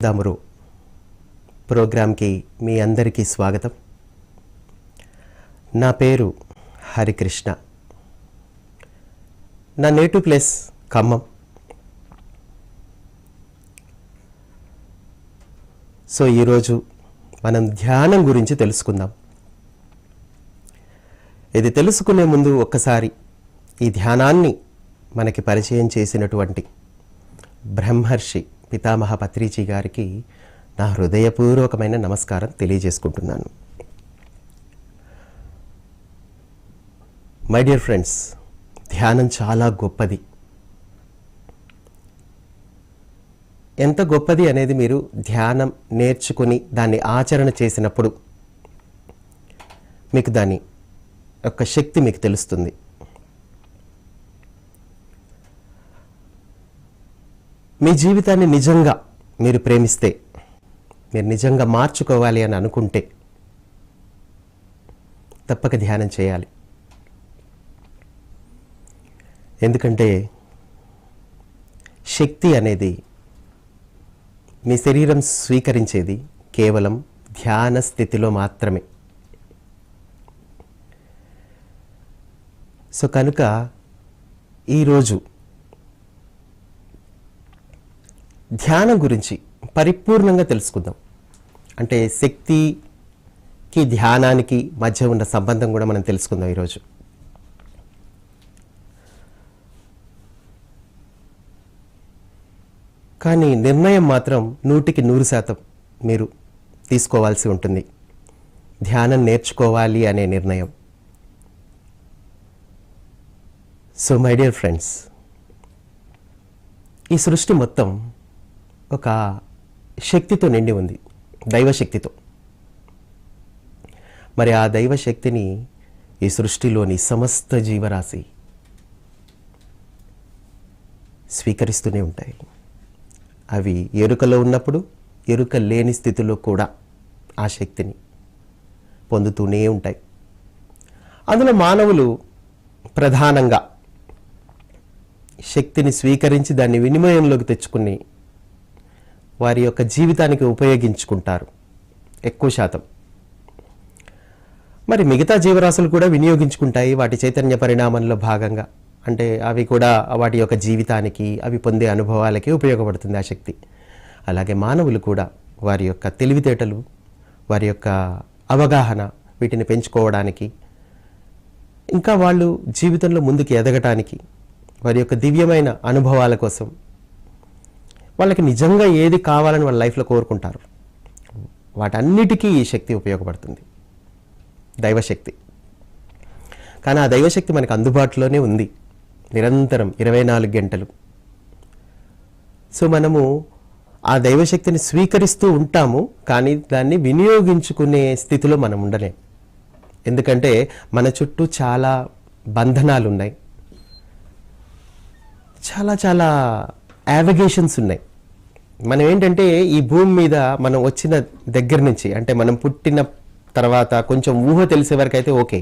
అమృతామురు ప్రోగ్రాంకి మీ అందరికీ స్వాగతం. నా పేరు హరికృష్ణ. నా నేటివ్ ప్లేస్ ఖమ్మం. సో ఈరోజు మనం ధ్యానం గురించి తెలుసుకుందాం. ఇది తెలుసుకునే ముందు ఒక్కసారి ఈ ధ్యానాన్ని మనకి పరిచయం చేసినటువంటి బ్రహ్మర్షి పితామహ పత్రిజీ గారికి నా హృదయపూర్వకమైన నమస్కారం తెలియజేసుకుంటున్నాను. మై డియర్ ఫ్రెండ్స్, ధ్యానం చాలా గొప్పది. ఎంత గొప్పది అనేది మీరు ధ్యానం నేర్చుకుని దాన్ని ఆచరణ చేసినప్పుడు మీకు దాని యొక్క శక్తి మీకు తెలుస్తుంది. మీ జీవితాన్ని నిజంగా మీరు ప్రేమిస్తే, మీరు నిజంగా మార్చుకోవాలి అని అనుకుంటే తప్పక ధ్యానం చేయాలి. ఎందుకంటే శక్తి అనేది మీ శరీరం స్వీకరించేది కేవలం ధ్యాన స్థితిలో మాత్రమే. సో కనుక ఈరోజు ధ్యానం గురించి పరిపూర్ణంగా తెలుసుకుందాం. అంటే శక్తికి ధ్యానానికి మధ్య ఉన్న సంబంధం కూడా మనం తెలుసుకుందాం ఈరోజు. కానీ నిర్ణయం మాత్రం 100% మీరు తీసుకోవాల్సి ఉంటుంది. ధ్యానం నేర్చుకోవాలి అనే నిర్ణయం. సో మై డియర్ ఫ్రెండ్స్, ఈ సృష్టి మొత్తం ఒక శక్తితో నిండి ఉంది, దైవశక్తితో. మరి ఆ దైవశక్తిని ఈ సృష్టిలోని సమస్త జీవరాశి స్వీకరిస్తూనే ఉంటాయి. అవి ఎరుకలో ఉన్నప్పుడు, ఎరుక లేని స్థితిలో కూడా ఆ శక్తిని పొందుతూనే ఉంటాయి. అందులో మానవులు ప్రధానంగా శక్తిని స్వీకరించి దాన్ని వినిమయంలోకి తెచ్చుకుని వారి యొక్క జీవితానికి ఉపయోగించుకుంటారు ఎక్కువ శాతం. మరి మిగతా జీవరాశులు కూడా వినియోగించుకుంటాయి వాటి చైతన్య పరిణామంలో భాగంగా. అంటే అవి కూడా వాటి యొక్క జీవితానికి, అవి పొందే అనుభవాలకి ఉపయోగపడుతుంది ఆ శక్తి. అలాగే మానవులు కూడా వారి యొక్క తెలివితేటలు, వారి యొక్క అవగాహన, వీటిని పెంచుకోవడానికి, ఇంకా వాళ్ళు జీవితంలో ముందుకు ఎదగటానికి, వారి యొక్క దివ్యమైన అనుభవాల కోసం, వాళ్ళకి నిజంగా ఏది కావాలని వాళ్ళ లైఫ్లో కోరుకుంటారు, వాటన్నిటికీ ఈ శక్తి ఉపయోగపడుతుంది, దైవశక్తి. కానీ ఆ దైవశక్తి మనకు అందుబాటులోనే ఉంది నిరంతరం 24 గంటలు. సో మనము ఆ దైవశక్తిని స్వీకరిస్తూ ఉంటాము, కానీ దాన్ని వినియోగించుకునే స్థితిలో మనం ఉండలేం. ఎందుకంటే మన చుట్టూ చాలా బంధనాలు ఉన్నాయి, చాలా చాలా యావిగేషన్స్ ఉన్నాయి. మనం ఏంటంటే ఈ భూమి మీద మనం వచ్చిన దగ్గర నుంచి, అంటే మనం పుట్టిన తర్వాత కొంచెం ఊహ తెలిసే వరకు అయితే ఓకే,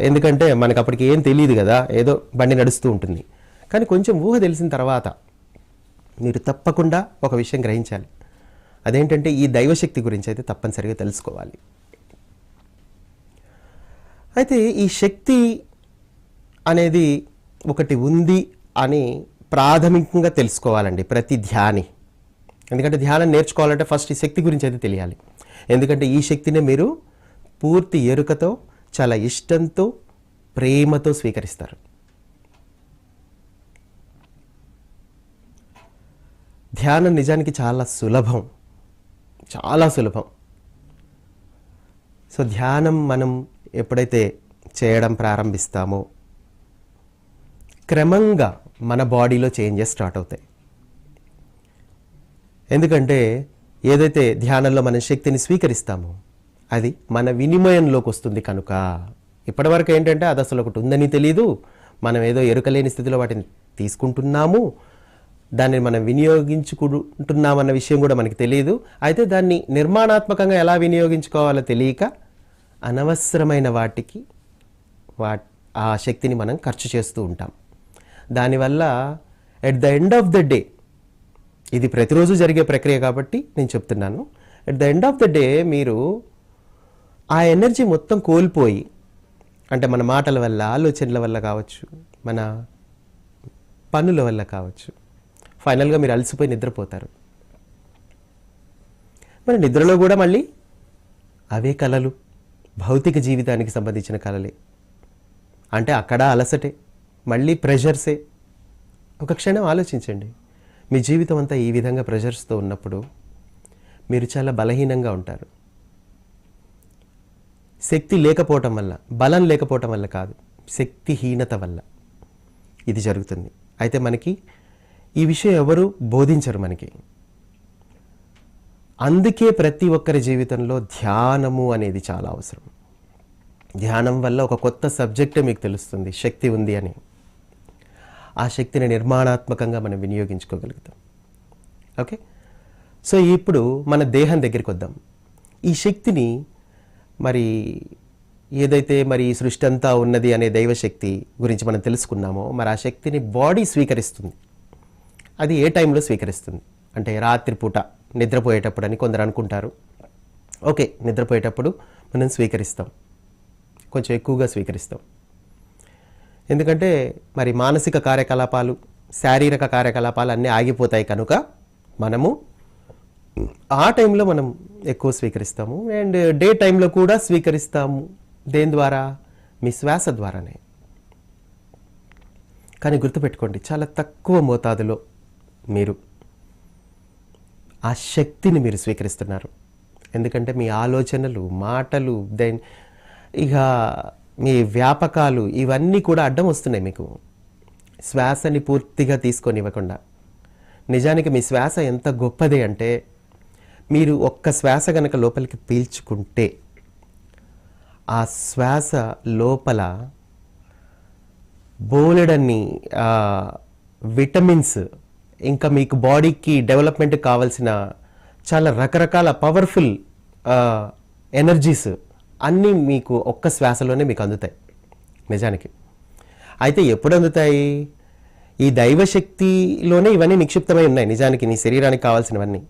ఎందుకంటే మనకు అప్పటికి ఏం తెలియదు కదా, ఏదో బండి నడుస్తూ ఉంటుంది. కానీ కొంచెం ఊహ తెలిసిన తర్వాత మీరు తప్పకుండా ఒక విషయం గ్రహించాలి. అదేంటంటే ఈ దైవశక్తి గురించి అయితే తప్పనిసరిగా తెలుసుకోవాలి. అయితే ఈ శక్తి అనేది ఒకటి ఉంది అని ప్రాథమికంగా తెలుసుకోవాలండి ప్రతి ధ్యాని. ఎందుకంటే ధ్యానం నేర్చుకోవాలంటే ఫస్ట్ ఈ శక్తి గురించి అయితే తెలియాలి. ఎందుకంటే ఈ శక్తిని మీరు పూర్తి ఎరుకతో, చాలా ఇష్టంతో, ప్రేమతో స్వీకరిస్తారు. ధ్యానం నిజానికి చాలా సులభం, చాలా సులభం. సో ధ్యానం మనం ఎప్పుడైతే చేయడం ప్రారంభిస్తామో క్రమంగా మన బాడీలో చేంజెస్ స్టార్ట్ అవుతాయి. ఎందుకంటే ఏదైతే ధ్యానంలో మనం శక్తిని స్వీకరిస్తామో అది మన వినిమయంలోకి వస్తుంది. కనుక ఇప్పటివరకు ఏంటంటే అది అసలు ఒకటి ఉందని తెలియదు, మనం ఏదో ఎరుకలేని స్థితిలో వాటిని తీసుకుంటున్నాము, దాన్ని మనం వినియోగించుకుంటున్నామన్న విషయం కూడా మనకి తెలియదు. అయితే దాన్ని నిర్మాణాత్మకంగా ఎలా వినియోగించుకోవాలో తెలియక అనవసరమైన వాటికి ఆ శక్తిని మనం ఖర్చు చేస్తూ ఉంటాం. దానివల్ల at the end of the day ఇది ప్రతిరోజు జరిగే ప్రక్రియ కాబట్టి నేను చెప్తున్నాను. At the end of the day మీరు ఆ ఎనర్జీ మొత్తం కోల్పోయి, అంటే మన మాటల వల్ల, ఆలోచనల వల్ల కావచ్చు, మన పనుల వల్ల కావచ్చు, ఫైనల్గా మీరు అలసిపోయి నిద్రపోతారు. మరి నిద్రలో కూడా మళ్ళీ అవే కలలు, భౌతిక జీవితానికి సంబంధించిన కలలే. అంటే అక్కడ అలసటే, మళ్ళీ ప్రెషర్సే. ఒక క్షణం ఆలోచించండి, మీ జీవితం అంతా ఈ విధంగా ప్రెషర్స్తో ఉన్నప్పుడు మీరు చాలా బలహీనంగా ఉంటారు. శక్తి లేకపోవటం వల్ల, బలం లేకపోవటం వల్ల కాదు, శక్తిహీనత వల్ల ఇది జరుగుతుంది. అయితే మనకి ఈ విషయం ఎవరు బోధించరు మనకి. అందుకే ప్రతి ఒక్కరి జీవితంలో ధ్యానము అనేది చాలా అవసరం. ధ్యానం వల్ల ఒక కొత్త సబ్జెక్టే మీకు తెలుస్తుంది, శక్తి ఉంది అని. ఆ శక్తిని నిర్మాణాత్మకంగా మనం వినియోగించుకోగలుగుతాం. ఓకే, సో ఇప్పుడు మన దేహం దగ్గరికి వద్దాం. ఈ శక్తిని మరి ఏదైతే మరి ఈ సృష్టి అంతా ఉన్నది అనే దైవశక్తి గురించి మనం తెలుసుకున్నామో, మరి ఆ శక్తిని బాడీ స్వీకరిస్తుంది. అది ఏ టైంలో స్వీకరిస్తుంది అంటే రాత్రిపూట నిద్రపోయేటప్పుడు అని కొందరు అనుకుంటారు. ఓకే, నిద్రపోయేటప్పుడు మనం స్వీకరిస్తాం, కొంచెం ఎక్కువగా స్వీకరిస్తాం. ఎందుకంటే మరి మానసిక కార్యకలాపాలు, శారీరక కార్యకలాపాలు అన్నీ ఆగిపోతాయి కనుక మనము ఆ టైంలో మనం ఎక్కువ స్వీకరిస్తాము. అండ్ డే టైంలో కూడా స్వీకరిస్తాము. దేని ద్వారా? మీ శ్వాస ద్వారానే. కానీ గుర్తుపెట్టుకోండి, చాలా తక్కువ మోతాదులో మీరు ఆ శక్తిని మీరు స్వీకరిస్తున్నారు. ఎందుకంటే మీ ఆలోచనలు, మాటలు, దెన్ ఇక మీ వ్యాపకాలు ఇవన్నీ కూడా అడ్డం వస్తున్నాయి మీకు, శ్వాసని పూర్తిగా తీసుకొని ఇవ్వకుండా. నిజానికి మీ శ్వాస ఎంత గొప్పది అంటే, మీరు ఒక్క శ్వాస కనుక లోపలికి పీల్చుకుంటే ఆ శ్వాస లోపల బోలెడన్ని విటమిన్స్, ఇంకా మీకు బాడీకి డెవలప్మెంట్కి కావాల్సిన చాలా రకరకాల పవర్ఫుల్ ఎనర్జీస్ అన్నీ మీకు ఒక్క శ్వాసలోనే మీకు అందుతాయి నిజానికి. అయితే ఎప్పుడు అందుతాయి? ఈ దైవశక్తిలోనే ఇవన్నీ నిక్షిప్తమై ఉన్నాయి నిజానికి, నీ శరీరానికి కావాల్సినవన్నీ.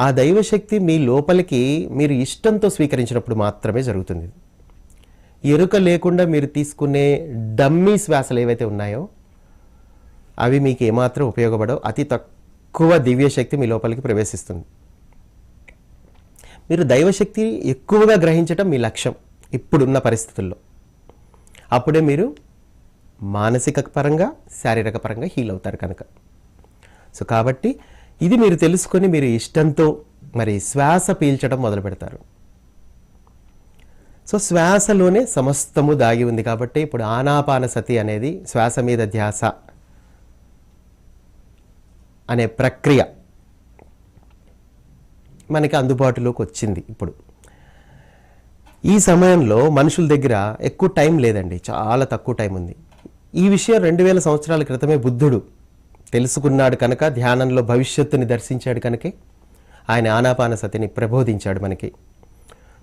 ఆ దైవశక్తి మీ లోపలికి మీరు ఇష్టంతో స్వీకరించినప్పుడు మాత్రమే జరుగుతుంది. ఎరుక లేకుండా మీరు తీసుకునే డమ్మీ శ్వాసలు ఏవైతే ఉన్నాయో అవి మీకు ఏమాత్రం ఉపయోగపడవు. అతి తక్కువ దివ్యశక్తి మీ లోపలికి ప్రవేశిస్తుంది. మీరు దైవశక్తి ఎక్కువగా గ్రహించటం మీ లక్ష్యం ఇప్పుడున్న పరిస్థితుల్లో. అప్పుడే మీరు మానసిక పరంగా, శారీరక పరంగా హీల్ అవుతారు కనుక. సో కాబట్టి ఇది మీరు తెలుసుకొని మీరు ఇష్టంతో మరి శ్వాస పీల్చడం మొదలు పెడతారు. సో శ్వాసలోనే సమస్తము దాగి ఉంది కాబట్టి ఇప్పుడు ఆనాపానసతి అనేది శ్వాస మీద ధ్యాస అనే ప్రక్రియ మనకి అందుబాటులోకి వచ్చింది. ఇప్పుడు ఈ సమయంలో మనుషుల దగ్గర ఎక్కువ టైం లేదండి, చాలా తక్కువ టైం ఉంది. ఈ విషయం 2000 సంవత్సరాల క్రితమే బుద్ధుడు తెలుసుకున్నాడు కనుక, ధ్యానంలో భవిష్యత్తుని దర్శించాడు కనుకే ఆయన ఆనాపానసతిని ప్రబోధించాడు మనకి.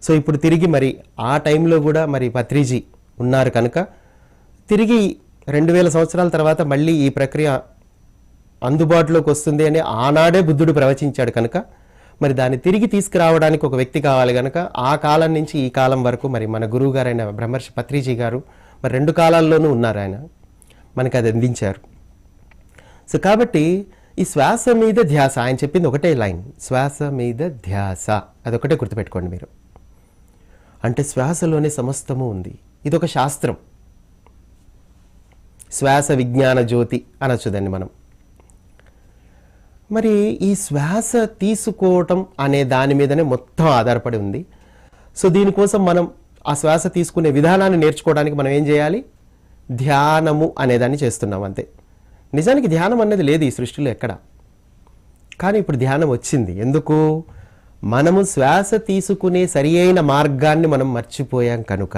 సో ఇప్పుడు తిరిగి మరి ఆ టైంలో కూడా మరి పత్రిజీ ఉన్నారు కనుక తిరిగి 2000 సంవత్సరాల తర్వాత మళ్ళీ ఈ ప్రక్రియ అందుబాటులోకి వస్తుంది అని ఆనాడే బుద్ధుడు ప్రవచించాడు కనుక మరి దాన్ని తిరిగి తీసుకురావడానికి ఒక వ్యక్తి కావాలి కనుక ఆ కాలం నుంచి ఈ కాలం వరకు మరి మన గురువు గారైన బ్రహ్మర్షి పత్రిజీ గారు మరి 2 కాలాల్లోనూ ఉన్నారు, ఆయన మనకి అది అందించారు. సో కాబట్టి ఈ శ్వాస మీద ధ్యాస, ఆయన చెప్పింది ఒకటే లైన్, శ్వాస మీద ధ్యాస, అదొకటే గుర్తుపెట్టుకోండి మీరు. అంటే శ్వాసలోనే సమస్తము ఉంది. ఇదొక శాస్త్రం, శ్వాస విజ్ఞాన జ్యోతి అనొచ్చు దాన్ని మనం. మరి ఈ శ్వాస తీసుకోవటం అనే దాని మీదనే మొత్తం ఆధారపడి ఉంది. సో దీనికోసం మనం ఆ శ్వాస తీసుకునే విధానాన్ని నేర్చుకోవడానికి మనం ఏం చేయాలి? ధ్యానము అనేదాన్ని చేస్తున్నాం అంతే. నిజానికి ధ్యానం అనేది లేదు ఈ సృష్టిలో ఎక్కడ. కానీ ఇప్పుడు ధ్యానం వచ్చింది. ఎందుకు? మనము శ్వాస తీసుకునే సరి అయిన మార్గాన్ని మనం మర్చిపోయాం కనుక.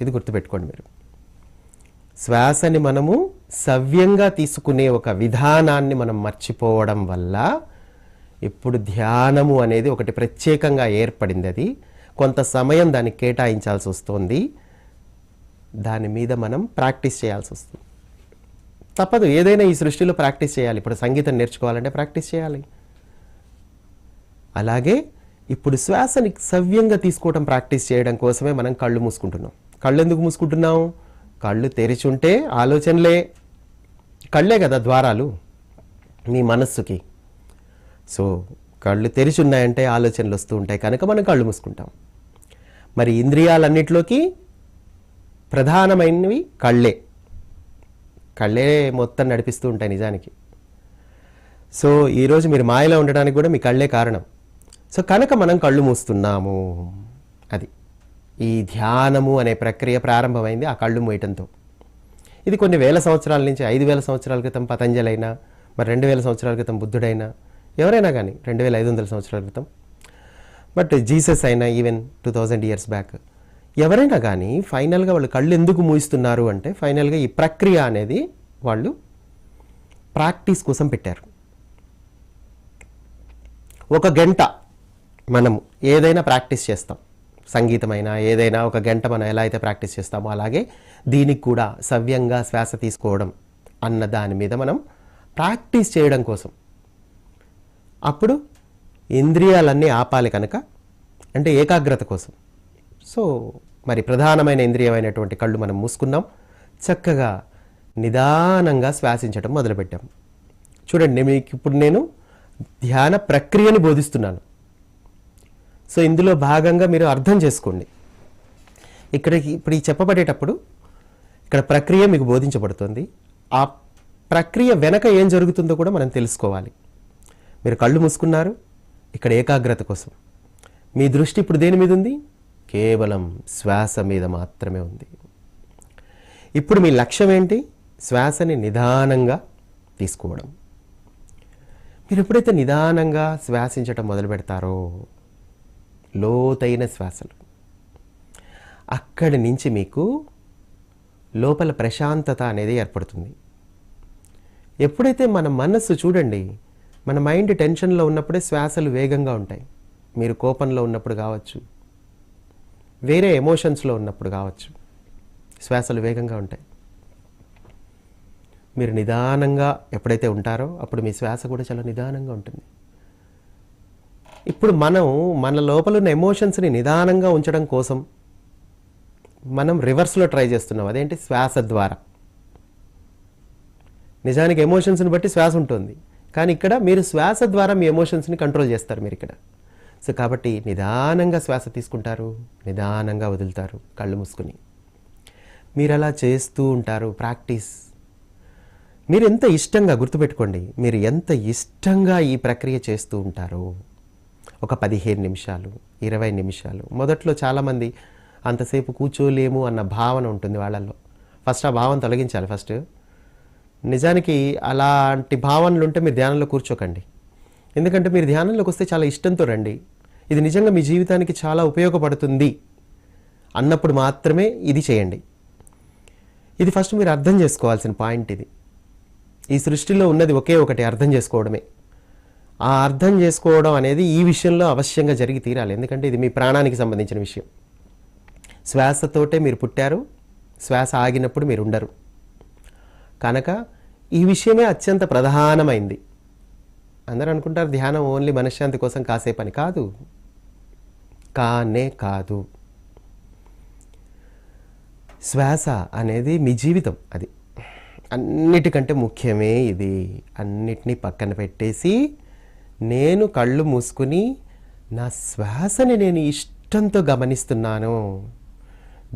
ఇది గుర్తుపెట్టుకోండి మీరు. శ్వాసని మనము సవ్యంగా తీసుకునే ఒక విధానాన్ని మనం మర్చిపోవడం వల్ల ఇప్పుడు ధ్యానము అనేది ఒకటి ప్రత్యేకంగా ఏర్పడింది. అది కొంత సమయం దానికి కేటాయించాల్సి వస్తుంది, దాని మీద మనం ప్రాక్టీస్ చేయాల్సి వస్తుంది. తప్పదు, ఏదైనా ఈ సృష్టిలో ప్రాక్టీస్ చేయాలి. ఇప్పుడు సంగీతం నేర్చుకోవాలంటే ప్రాక్టీస్ చేయాలి. అలాగే ఇప్పుడు శ్వాసని సవ్యంగా తీసుకోవడం ప్రాక్టీస్ చేయడం కోసమే మనం కళ్ళు మూసుకుంటున్నాం. కళ్ళు ఎందుకు మూసుకుంటున్నాం? కళ్ళు తెరిచి ఉంటే ఆలోచనలే, కళ్ళే కదా ద్వారాలు మీ మనస్సుకి. సో కళ్ళు తెరిచి ఉన్నాయంటే ఆలోచనలు వస్తూ ఉంటాయి కనుక మనం కళ్ళు మూసుకుంటాం. మరి ఇంద్రియాలన్నిటిలోకి ప్రధానమైనవి కళ్ళే. కళ్ళే మొత్తం నడిపిస్తూ ఉంటాయి నిజానికి. సో ఈరోజు మీరు మాయలో ఉండడానికి కూడా మీ కళ్ళే కారణం. సో కనుక మనం కళ్ళు మూస్తున్నాము. అది ఈ ధ్యానము అనే ప్రక్రియ ప్రారంభమైంది ఆ కళ్ళు మూయటంతో. ఇది కొన్ని వేల సంవత్సరాల నుంచి, 5,000 సంవత్సరాల క్రితం పతంజలి అయినా, మరి 2,000 సంవత్సరాల క్రితం బుద్ధుడైనా, ఎవరైనా కానీ 2,500 సంవత్సరాల క్రితం, బట్ జీసస్ అయినా ఈవెన్ 2000 ఇయర్స్ బ్యాక్, ఎవరైనా కానీ ఫైనల్గా వాళ్ళు కళ్ళు ఎందుకు మూయిస్తున్నారు అంటే ఫైనల్గా ఈ ప్రక్రియ అనేది వాళ్ళు ప్రాక్టీస్ కోసం పెట్టారు. 1 గంట మనం ఏదైనా ప్రాక్టీస్ చేస్తాం, సంగీతమైనా ఏదైనా 1 గంట మనం ఎలా అయితే ప్రాక్టీస్ చేస్తామో అలాగే దీనికి కూడా సవ్యంగా శ్వాస తీసుకోవడం అన్న దాని మీద మనం ప్రాక్టీస్ చేయడం కోసం. అప్పుడు ఇంద్రియాలన్నీ ఆపాలి కనుక, అంటే ఏకాగ్రత కోసం. సో మరి ప్రధానమైన ఇంద్రియమైనటువంటి కళ్ళు మనం మూసుకున్నాం, చక్కగా నిదానంగా శ్వాసించడం మొదలుపెట్టాం. చూడండి, మీకు ఇప్పుడు నేను ధ్యాన ప్రక్రియను బోధిస్తున్నాను. సో ఇందులో భాగంగా మీరు అర్థం చేసుకోండి. ఇప్పుడు ఈ చెప్పబడేటప్పుడు ఇక్కడ ప్రక్రియ మీకు బోధించబడుతుంది. ఆ ప్రక్రియ వెనక ఏం జరుగుతుందో కూడా మనం తెలుసుకోవాలి. మీరు కళ్ళు మూసుకున్నారు, ఇక్కడ ఏకాగ్రత కోసం. మీ దృష్టి ఇప్పుడు దేని మీద ఉంది? కేవలం శ్వాస మీద మాత్రమే ఉంది. ఇప్పుడు మీ లక్ష్యం ఏంటి? శ్వాసని నిదానంగా తీసుకోవడం. మీరు ఎప్పుడైతే నిదానంగా శ్వాసించటం మొదలు పెడతారో, లోతైన శ్వాసలు, అక్కడి నుంచి మీకు లోపల ప్రశాంతత అనేది ఏర్పడుతుంది. ఎప్పుడైతే మన మనస్సు, చూడండి, మన మైండ్ టెన్షన్లో ఉన్నప్పుడే శ్వాసలు వేగంగా ఉంటాయి. మీరు కోపంలో ఉన్నప్పుడు కావచ్చు, వేరే ఎమోషన్స్లో ఉన్నప్పుడు కావచ్చు, శ్వాసలు వేగంగా ఉంటాయి. మీరు నిదానంగా ఎప్పుడైతే ఉంటారో అప్పుడు మీ శ్వాస కూడా చాలా నిదానంగా ఉంటుంది. ఇప్పుడు మనం మన లోపల ఉన్న ఎమోషన్స్ని నిదానంగా ఉంచడం కోసం మనం రివర్స్లో ట్రై చేస్తున్నాం. అదేంటి? శ్వాస ద్వారా. నిజానికి ఎమోషన్స్ని బట్టి శ్వాస ఉంటుంది, కానీ ఇక్కడ మీరు శ్వాస ద్వారా మీ ఎమోషన్స్ని కంట్రోల్ చేస్తారు మీరు ఇక్కడ. సో కాబట్టి నిదానంగా శ్వాస తీసుకుంటారు, నిదానంగా వదులుతారు కళ్ళు మూసుకుని. మీరు అలా చేస్తూ ఉంటారు ప్రాక్టీస్. మీరు ఎంత ఇష్టంగా, గుర్తుపెట్టుకోండి, మీరు ఎంత ఇష్టంగా ఈ ప్రక్రియ చేస్తూ ఉంటారో, ఒక 15 నిమిషాలు 20 నిమిషాలు. మొదట్లో చాలామంది అంతసేపు కూర్చోలేము అన్న భావన ఉంటుంది వాళ్ళల్లో. ఫస్ట్ ఆ భావన తొలగించాలి ఫస్ట్. నిజానికి అలాంటి భావనలు ఉంటే మీరు ధ్యానంలో కూర్చోకండి. ఎందుకంటే మీరు ధ్యానంలోకి వస్తే చాలా ఇష్టంతో రండి, ఇది నిజంగా మీ జీవితానికి చాలా ఉపయోగపడుతుంది అన్నప్పుడు మాత్రమే ఇది చేయండి. ఇది ఫస్ట్ మీరు అర్థం చేసుకోవాల్సిన పాయింట్. ఇది ఈ సృష్టిలో ఉన్నది ఒకే ఒకటి, అర్థం చేసుకోవడమే. ఆ అర్థం చేసుకోవడం అనేది ఈ విషయంలో అవశ్యంగా జరిగి తీరాలి. ఎందుకంటే ఇది మీ ప్రాణానికి సంబంధించిన విషయం. శ్వాసతోటే మీరు పుట్టారు, శ్వాస ఆగినప్పుడు మీరు ఉండరు కనుక ఈ విషయమే అత్యంత ప్రధానమైంది. అందరూ అనుకుంటారు ధ్యానం ఓన్లీ మనశ్శాంతి కోసం కాసే పని. కాదు, కానే కాదు. శ్వాస అనేది మీ జీవితం. అది అన్నిటికంటే ముఖ్యమే. ఇది అన్నిటినీ పక్కన పెట్టేసి నేను కళ్ళు మూసుకుని నా శ్వాసని నేను ఇష్టంతో గమనిస్తున్నాను,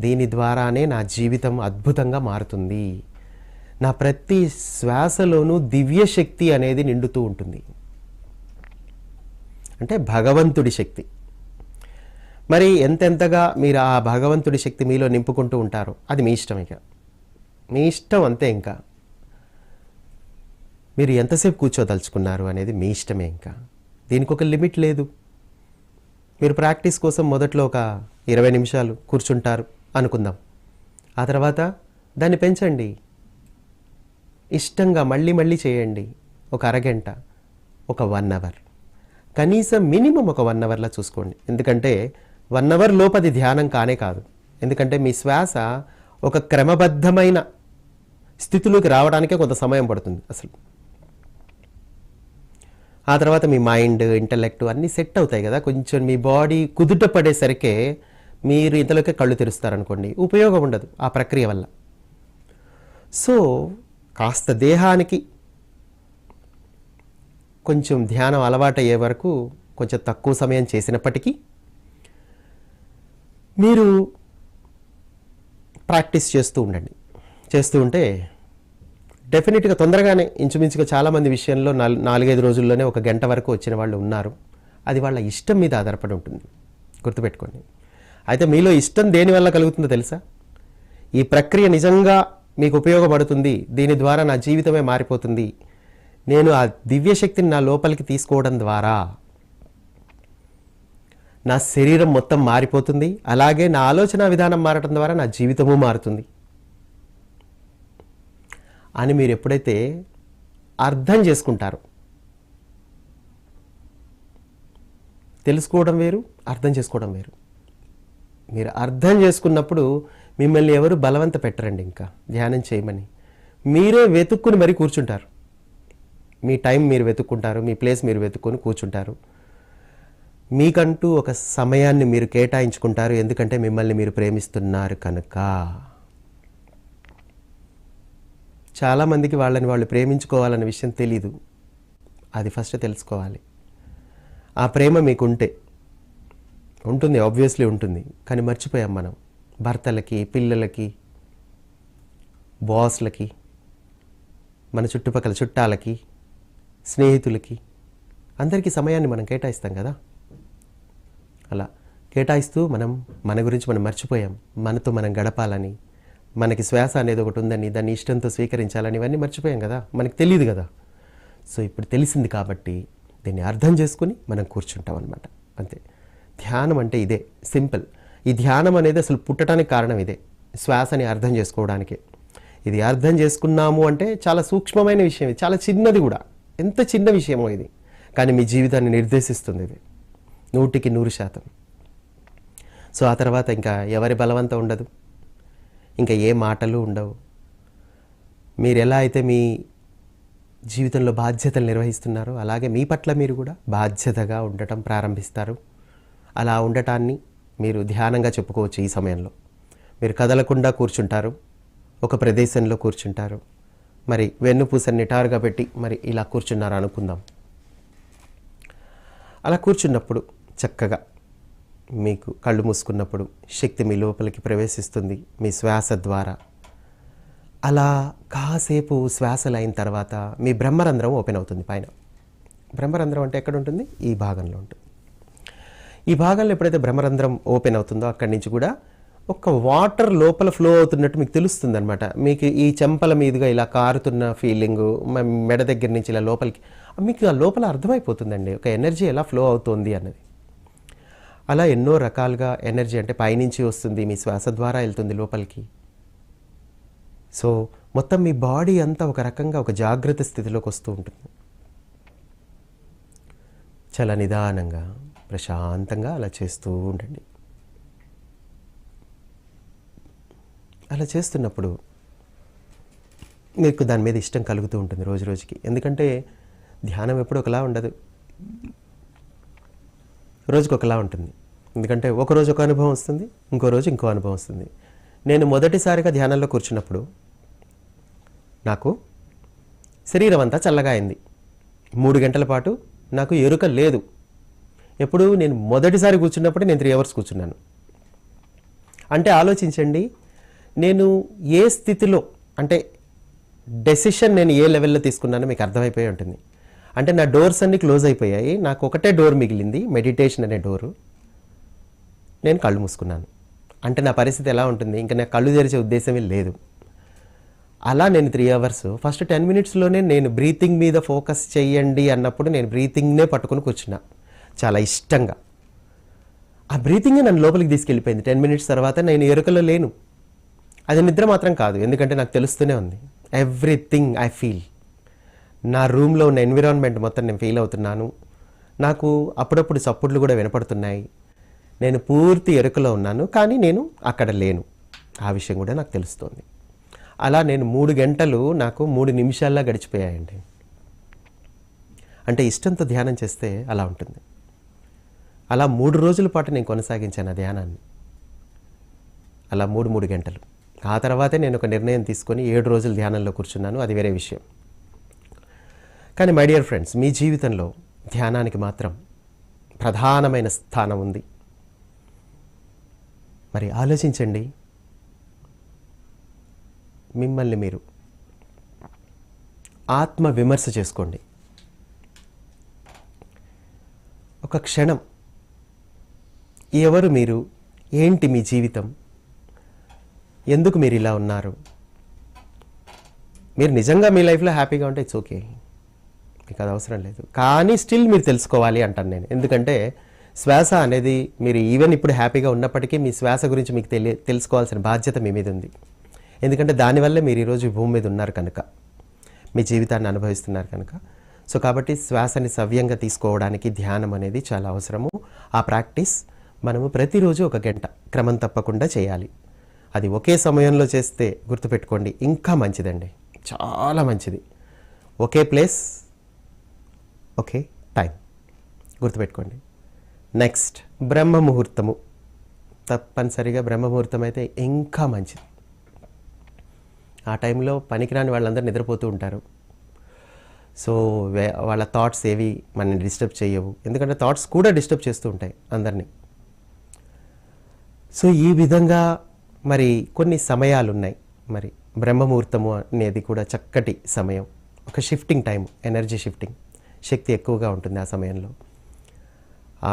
దీని ద్వారానే నా జీవితం అద్భుతంగా మారుతుంది, నా ప్రతి శ్వాసలోనూ దివ్య శక్తి అనేది నిండుతూ ఉంటుంది. అంటే భగవంతుడి శక్తి. మరి ఎంతెంతగా మీరు ఆ భగవంతుడి శక్తి మీలో నింపుకుంటూ ఉంటారో అది మీ ఇష్టం. ఇక మీ ఇష్టం అంతే. ఇంకా మీరు ఎంతసేపు కూర్చోదలుచుకున్నారు అనేది మీ ఇష్టమే. ఇంకా దీనికి ఒక లిమిట్ లేదు. మీరు ప్రాక్టీస్ కోసం మొదట్లో ఒక 20 నిమిషాలు కూర్చుంటారు అనుకుందాం. ఆ తర్వాత దాన్ని పెంచండి, ఇష్టంగా మళ్ళీ మళ్ళీ చేయండి. ఒక అరగంట, ఒక 1 అవర్, కనీసం మినిమం ఒక 1 అవర్లా చూసుకోండి. ఎందుకంటే 1 అవర్ లోపది ధ్యానం కానే కాదు. ఎందుకంటే మీ శ్వాస ఒక క్రమబద్ధమైన స్థితిలోకి రావడానికే కొంత సమయం పడుతుంది అసలు. ఆ తర్వాత మీ మైండ్, ఇంటలెక్ట్ అన్నీ సెట్ అవుతాయి కదా, కొంచెం మీ బాడీ కుదుట పడేసరికే మీరు ఇంతలోకే కళ్ళు తెరుస్తారనుకోండి, ఉపయోగం ఉండదు ఆ ప్రక్రియ వల్ల. సో కాస్త దేహానికి కొంచెం ధ్యానం అలవాటయ్యే వరకు కొంచెం తక్కువ సమయం చేసినప్పటికీ మీరు ప్రాక్టీస్ చేస్తూ ఉండండి. చేస్తూ ఉంటే డెఫినెట్గా తొందరగానే, ఇంచుమించుగా చాలామంది విషయంలో 4-5 రోజుల్లోనే 1 గంట వరకు వచ్చిన వాళ్ళు ఉన్నారు. అది వాళ్ళ ఇష్టం మీద ఆధారపడి ఉంటుంది, గుర్తుపెట్టుకోండి. అయితే మీలో ఇష్టం దేనివల్ల కలుగుతుందో తెలుసా? ఈ ప్రక్రియ నిజంగా మీకు ఉపయోగపడుతుంది, దీని ద్వారా నా జీవితమే మారిపోతుంది, నేను ఆ దివ్యశక్తిని నా లోపలికి తీసుకోవడం ద్వారా నా శరీరం మొత్తం మారిపోతుంది, అలాగే నా ఆలోచన విధానం మారటం ద్వారా నా జీవితము మారుతుంది అని మీరు ఎప్పుడైతే అర్థం చేసుకుంటారో, తెలుసుకోవడం వేరు, అర్థం చేసుకోవడం వేరు. మీరు అర్థం చేసుకున్నప్పుడు మిమ్మల్ని ఎవరు బలవంత పెట్టరండి ఇంకా ధ్యానం చేయమని. మీరే వెతుక్కుని మరీ కూర్చుంటారు. మీ టైం మీరు వెతుక్కుంటారు, మీ ప్లేస్ మీరు వెతుక్కొని కూర్చుంటారు. మీకంటూ ఒక సమయాన్ని మీరు కేటాయించుకుంటారు, ఎందుకంటే మిమ్మల్ని మీరు ప్రేమిస్తున్నారు కనుక. చాలామందికి వాళ్ళని వాళ్ళు ప్రేమించుకోవాలన్న విషయం తెలీదు. అది ఫస్ట్ తెలుసుకోవాలి. ఆ ప్రేమ మీకుంటే ఉంటుంది, ఆబ్వియస్లీ ఉంటుంది, కానీ మర్చిపోయాం మనం. భర్తలకి, పిల్లలకి, బాస్లకి, మన చుట్టుపక్కల చుట్టాలకి, స్నేహితులకి, అందరికీ సమయాన్ని మనం కేటాయిస్తాం కదా. అలా కేటాయిస్తూ మన గురించి మనం మర్చిపోయాం. మనతో మనం గడపాలని, మనకి శ్వాస అనేది ఒకటి ఉందని, దాన్ని ఇష్టంతో స్వీకరించాలని, ఇవన్నీ మర్చిపోయాం కదా, మనకు తెలియదు కదా. సో ఇప్పుడు తెలిసింది కాబట్టి దీన్ని అర్థం చేసుకుని మనం కూర్చుంటాం అన్నమాట, అంతే. ధ్యానం అంటే ఇదే, సింపుల్. ఈ ధ్యానం అనేది అసలు పుట్టడానికి కారణం ఇదే, శ్వాసని అర్థం చేసుకోవడానికే. ఇది అర్థం చేసుకున్నాము అంటే చాలా సూక్ష్మమైన విషయం, ఇది చాలా చిన్నది కూడా. ఎంత చిన్న విషయమో ఇది, కానీ మీ జీవితాన్ని నిర్దేశిస్తుంది ఇది 100%. సో ఆ తర్వాత ఇంకా ఎవరి బలవంతం ఉండదు, ఇంకా ఏ మాటలు ఉండవు. మీరు ఎలా అయితే మీ జీవితంలో బాధ్యతలు నిర్వహిస్తున్నారో అలాగే మీ పట్ల మీరు కూడా బాధ్యతగా ఉండటం ప్రారంభిస్తారు. అలా ఉండటాన్ని మీరు ధ్యానంగా చెప్పుకోవచ్చు. ఈ సమయంలో మీరు కదలకుండా కూర్చుంటారు, ఒక ప్రదేశంలో కూర్చుంటారు. మరి వెన్నుపూసని నిటారుగా పెట్టి మరి ఇలా కూర్చున్నారు అనుకుందాం. అలా కూర్చున్నప్పుడు చక్కగా మీకు కళ్ళు మూసుకున్నప్పుడు శక్తి మీ లోపలికి ప్రవేశిస్తుంది మీ శ్వాస ద్వారా. అలా కాసేపు శ్వాసలు అయిన తర్వాత మీ బ్రహ్మరంధ్రం ఓపెన్ అవుతుంది పైన. బ్రహ్మరంధ్రం అంటే ఎక్కడ ఉంటుంది? ఈ భాగంలో ఉంటుంది. ఈ భాగంలో ఎప్పుడైతే బ్రహ్మరంధ్రం ఓపెన్ అవుతుందో అక్కడి నుంచి కూడా ఒక వాటర్ లోపల ఫ్లో అవుతున్నట్టు మీకు తెలుస్తుంది అనమాట. మీకు ఈ చెంపల మీదుగా ఇలా కారుతున్న ఫీలింగు, మెడ దగ్గర నుంచి ఇలా లోపలికి మీకు ఆ లోపల అర్థమైపోతుందండి ఒక ఎనర్జీ ఎలా ఫ్లో అవుతుంది అన్నది. అలా ఎన్నో రకాలుగా ఎనర్జీ అంటే పైనుంచి వస్తుంది, మీ శ్వాస ద్వారా వెళ్తుంది లోపలికి. సో మొత్తం మీ బాడీ అంతా ఒక రకంగా ఒక జాగ్రత్త స్థితిలోకి వస్తూ ఉంటుంది. చాలా నిదానంగా ప్రశాంతంగా అలా చేస్తూ ఉండండి. అలా చేస్తున్నప్పుడు మీకు దాని మీద ఇష్టం కలుగుతూ ఉంటుంది రోజు రోజుకి. ఎందుకంటే ధ్యానం ఎప్పుడు ఒకలా ఉండదు, రోజుకి ఒకలా ఉంటుంది. ఎందుకంటే ఒకరోజు ఒక అనుభవం వస్తుంది, ఇంకో రోజు ఇంకో అనుభవం వస్తుంది. నేను మొదటిసారిగా ధ్యానంలో కూర్చున్నప్పుడు నాకు శరీరం అంతా చల్లగా అయింది. 3 గంటల పాటు నాకు ఎరుక లేదు. ఎప్పుడు నేను మొదటిసారి కూర్చున్నప్పుడు నేను 3 అవర్స్ కూర్చున్నాను. అంటే ఆలోచించండి, నేను ఏ స్థితిలో, అంటే డెసిషన్ నేను ఏ లెవెల్లో తీసుకున్నానో మీకు అర్థమైపోయి ఉంటుంది. అంటే నా డోర్స్ అన్నీ క్లోజ్ అయిపోయాయి, నాకు ఒకటే డోర్ మిగిలింది, మెడిటేషన్ అనే డోరు. నేను కళ్ళు మూసుకున్నాను. అంటే నా పరిస్థితి ఎలా ఉంటుంది, ఇంకా నాకు కళ్ళు తెరిచే ఉద్దేశమే లేదు. అలా నేను 3 అవర్స్ ఫస్ట్ 10 మినిట్స్లోనే నేను బ్రీతింగ్ మీద ఫోకస్ చేయండి అన్నప్పుడు నేను బ్రీతింగ్నే పట్టుకుని కూర్చున్నా చాలా ఇష్టంగా. ఆ బ్రీతింగే నన్ను లోపలికి తీసుకెళ్ళిపోయింది. 10 మినిట్స్ తర్వాత నేను ఎరుకలో లేను. అది నిద్ర మాత్రం కాదు, ఎందుకంటే నాకు తెలుస్తూనే ఉంది. Everything I feel. నా రూమ్లో ఉన్న ఎన్విరాన్మెంట్ మొత్తం నేను ఫీల్ అవుతున్నాను. నాకు అప్పుడప్పుడు చప్పుళ్ళు కూడా వినపడుతున్నాయి. నేను పూర్తి ఎరుకలో ఉన్నాను, కానీ నేను అక్కడ లేను. ఆ విషయం కూడా నాకు తెలుస్తోంది. అలా నేను 3 గంటలు నాకు 3 నిమిషాల్లో గడిచిపోయాయండి. అంటే ఇష్టంతో ధ్యానం చేస్తే అలా ఉంటుంది. అలా 3 రోజుల పాటు నేను కొనసాగించాను ఆ ధ్యానాన్ని. అలా 3 గంటలు. ఆ తర్వాతే నేను ఒక నిర్ణయం తీసుకొని 7 రోజులు ధ్యానంలో కూర్చున్నాను. అది వేరే విషయం. కానీ మై డియర్ ఫ్రెండ్స్, మీ జీవితంలో ధ్యానానికి మాత్రం ప్రధానమైన స్థానం ఉంది. మరి ఆలోచించండి. మిమ్మల్ని మీరు ఆత్మ విమర్శ చేసుకోండి. ఒక క్షణం ఎవరు మీరు, ఏంటి మీ జీవితం, ఎందుకు మీరు ఇలా ఉన్నారు, మీరు నిజంగా మీ లైఫ్లో హ్యాపీగా ఉంటే ఇట్స్ ఓకే, మీకు అది అవసరం లేదు. కానీ స్టిల్ మీరు తెలుసుకోవాలి అంటాను నేను. ఎందుకంటే శ్వాస అనేది మీరు ఈవెన్ ఇప్పుడు హ్యాపీగా ఉన్నప్పటికీ మీ శ్వాస గురించి మీకు తెలుసుకోవాల్సిన బాధ్యత మీ మీద ఉంది. ఎందుకంటే దానివల్లే మీరు ఈరోజు భూమి మీద ఉన్నారు కనుక, మీ జీవితాన్ని అనుభవిస్తున్నారు కనుక. సో కాబట్టి శ్వాసని సవ్యంగా తీసుకోవడానికి ధ్యానం అనేది చాలా అవసరము. ఆ ప్రాక్టీస్ మనము ప్రతిరోజు 1 గంట క్రమం తప్పకుండా చేయాలి. అది ఒకే సమయంలో చేస్తే గుర్తుపెట్టుకోండి ఇంకా మంచిదండి, చాలా మంచిది. ఒకే ప్లేస్, ఒకే టైం, గుర్తుపెట్టుకోండి. నెక్స్ట్ బ్రహ్మ ముహూర్తము, తప్పనిసరిగా బ్రహ్మ ముహూర్తం అయితే ఇంకా మంచిది. ఆ టైంలో పనికిరాని వాళ్ళందరూ నిద్రపోతూ ఉంటారు. సో వాళ్ళ థాట్స్ ఏవి మనని డిస్టర్బ్ చేయవు, ఎందుకంటే థాట్స్ కూడా డిస్టర్బ్ చేస్తూ ఉంటాయి అందరినీ. సో ఈ విధంగా మరి కొన్ని సమయాలు ఉన్నాయి. మరి బ్రహ్మముహూర్తము అనేది కూడా చక్కటి సమయం, ఒక షిఫ్టింగ్ టైం, ఎనర్జీ షిఫ్టింగ్, శక్తి ఎక్కువగా ఉంటుంది ఆ సమయంలో.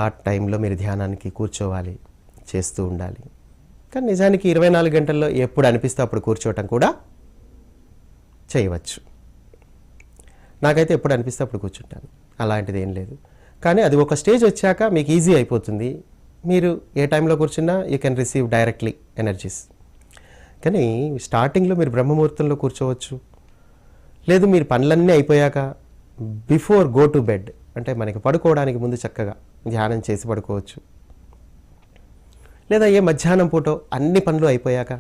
ఆ టైంలో మీరు ధ్యానానికి కూర్చోవాలి, చేస్తూ ఉండాలి. కానీ నిజానికి 24 గంటల్లో ఎప్పుడు అనిపిస్తే అప్పుడు కూర్చోవటం కూడా చేయవచ్చు. నాకైతే ఎప్పుడు అనిపిస్తే అప్పుడు కూర్చుంటాను, అలాంటిది ఏం లేదు. కానీ అది ఒక స్టేజ్ వచ్చాక మీకు ఈజీ అయిపోతుంది. మీరు ఏ టైంలో కూర్చున్నా you can receive directly energies. కానీ స్టార్టింగ్లో మీరు బ్రహ్మముహూర్తంలో కూర్చోవచ్చు, లేదు మీరు పనులన్నీ అయిపోయాక బిఫోర్ గో టు బెడ్, అంటే మనకి పడుకోవడానికి ముందు చక్కగా ధ్యానం చేసి పడుకోవచ్చు. లేదా ఏ మధ్యాహ్నం పూట అన్ని పనులు అయిపోయాక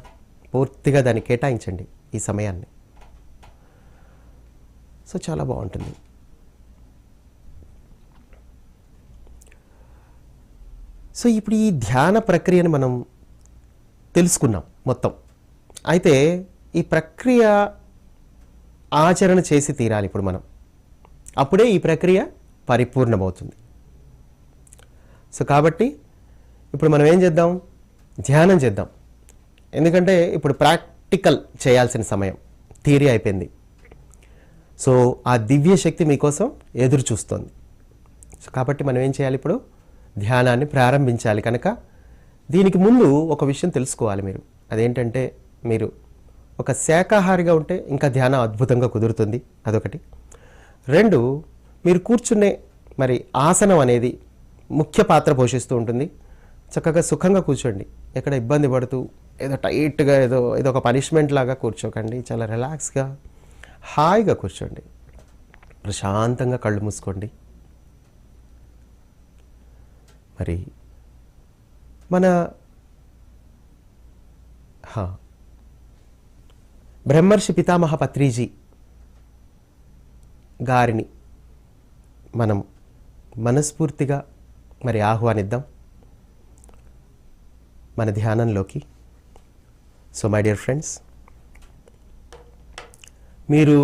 పూర్తిగా దాన్ని కేటాయించండి ఈ సమయాన్ని. సో చాలా బాగుంటుంది. సో ఇప్పుడు ఈ ధ్యాన ప్రక్రియను మనం తెలుసుకున్నాం మొత్తం. అయితే ఈ ప్రక్రియ ఆచరణ చేసి తీరాలి ఇప్పుడు మనం, అప్పుడే ఈ ప్రక్రియ పరిపూర్ణమవుతుంది. సో కాబట్టి ఇప్పుడు మనం ఏం చేద్దాం, ధ్యానం చేద్దాం. ఎందుకంటే ఇప్పుడు ప్రాక్టికల్ చేయాల్సిన సమయం, థియరీ అయిపోయింది. సో ఆ దివ్య శక్తి మీకోసం ఎదురు చూస్తోంది. సో కాబట్టి మనం ఏం చేయాలి, ఇప్పుడు ధ్యానాన్ని ప్రారంభించాలి. కనుక దీనికి ముందు ఒక విషయం తెలుసుకోవాలి మీరు. అదేంటంటే మీరు ఒక శాకాహారిగా ఉంటే ఇంకా ధ్యానం అద్భుతంగా కుదురుతుంది, అదొకటి. 2, మీరు కూర్చునే మరి ఆసనం అనేది ముఖ్య పాత్ర పోషిస్తూ ఉంటుంది. చక్కగా సుఖంగా కూర్చోండి, ఎక్కడ ఇబ్బంది పడుతూ ఏదో టైట్గా ఏదో ఒక పనిష్మెంట్ లాగా కూర్చోకండి. చాలా రిలాక్స్గా హాయిగా కూర్చోండి, ప్రశాంతంగా కళ్ళు మూసుకోండి. మరి మన బ్రహ్మర్షి పితామహ పత్రిజీ గారిని మనం మనస్ఫూర్తిగా మరి ఆహ్వానిద్దాం మన ధ్యానంలోకి. సో మై డియర్ ఫ్రెండ్స్, మీరు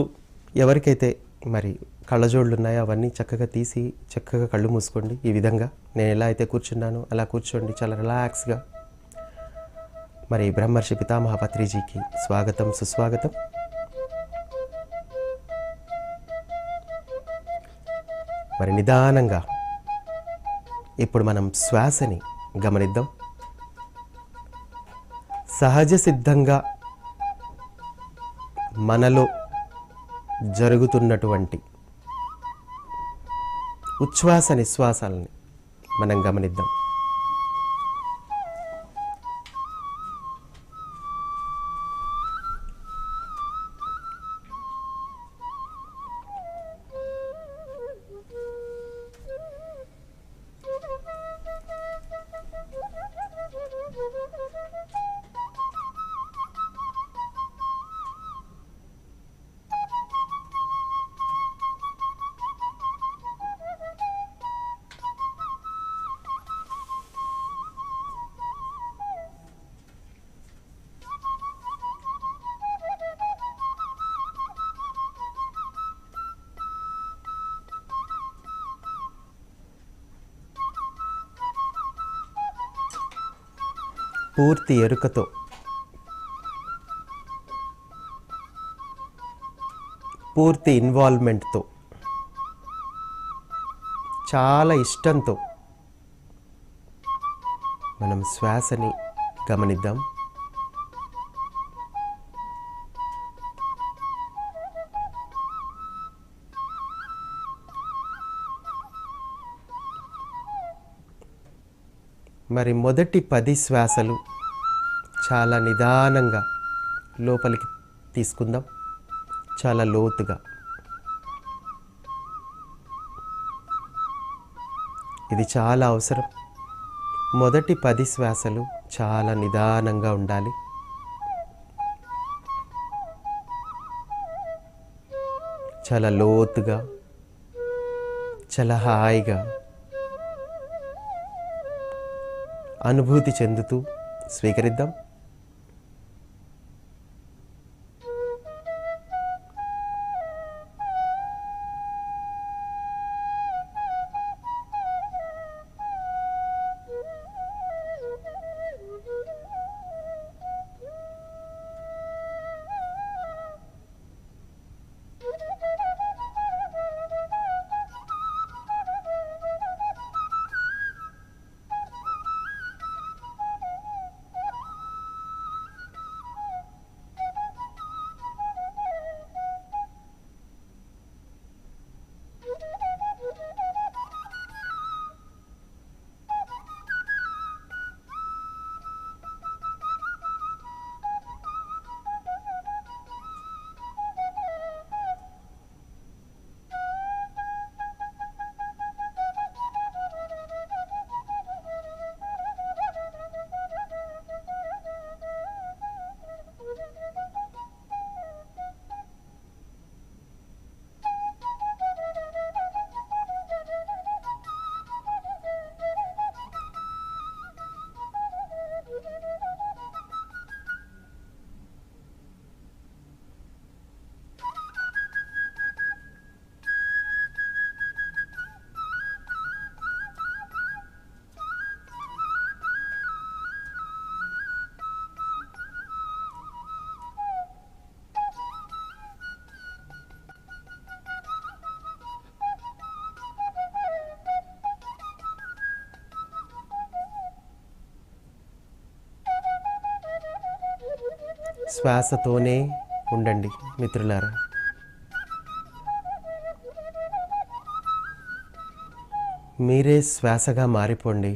ఎవరికైతే మరి కళ్ళజోళ్ళు ఉన్నాయో అవన్నీ చక్కగా తీసి చక్కగా కళ్ళు మూసుకోండి. ఈ విధంగా నేను ఎలా అయితే కూర్చున్నానో అలా కూర్చోండి, చాలా రిలాక్స్గా. మరి బ్రహ్మర్షి పితామహ పత్రిజీకి స్వాగతం, సుస్వాగతం. మరి నిదానంగా ఇప్పుడు మనం శ్వాసని గమనిద్దాం. సహజ సిద్ధంగా మనలో జరుగుతున్నటువంటి ఉచ్ఛ్వాస నిశ్వాసాలని మనం గమనిద్దాం. పూర్తి ఎరుకతో, పూర్తి ఇన్వాల్వ్మెంట్తో, చాలా ఇష్టంతో మనం శ్వాసని గమనిద్దాం. మరి మొదటి 10 శ్వాసలు చాలా నిదానంగా లోపలికి తీసుకుందాం, చాలా లోతుగా. ఇది చాలా అవసరం. మొదటి 10 శ్వాసలు చాలా నిదానంగా ఉండాలి. చాలా లోతుగా, చాలా హాయిగా అనుభూతి చెందుతూ స్వీకరిద్దాం. శ్వాసతోనే ఉండండి మిత్రులారా. మీరే శ్వాసగా మారిపోండి.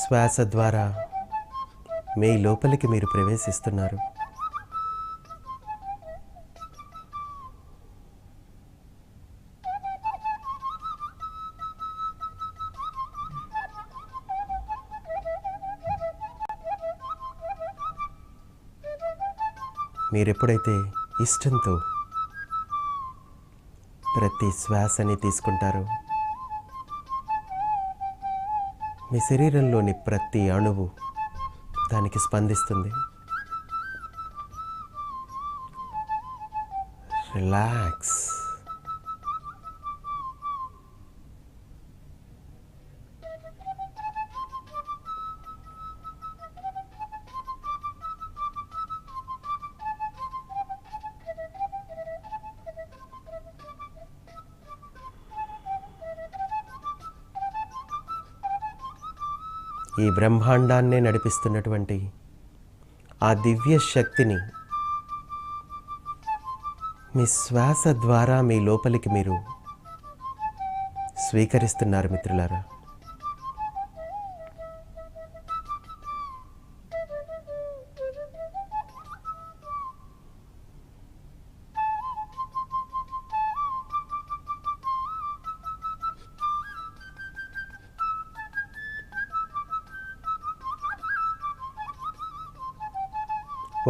శ్వాస ద్వారా మీ లోపలికి మీరు ప్రవేశిస్తున్నారు. మీరెప్పుడైతే ఇష్టంతో ప్రతి శ్వాసని తీసుకుంటారో మీ శరీరంలోని ప్రతి అణువు దానికి స్పందిస్తుంది. రిలాక్స్. ఈ బ్రహ్మాండాన్నే నడిపిస్తున్నటువంటి ఆ దివ్య శక్తిని మీ శ్వాస ద్వారా మీ లోపలికి మీరు స్వీకరిస్తున్నారు మిత్రులారా.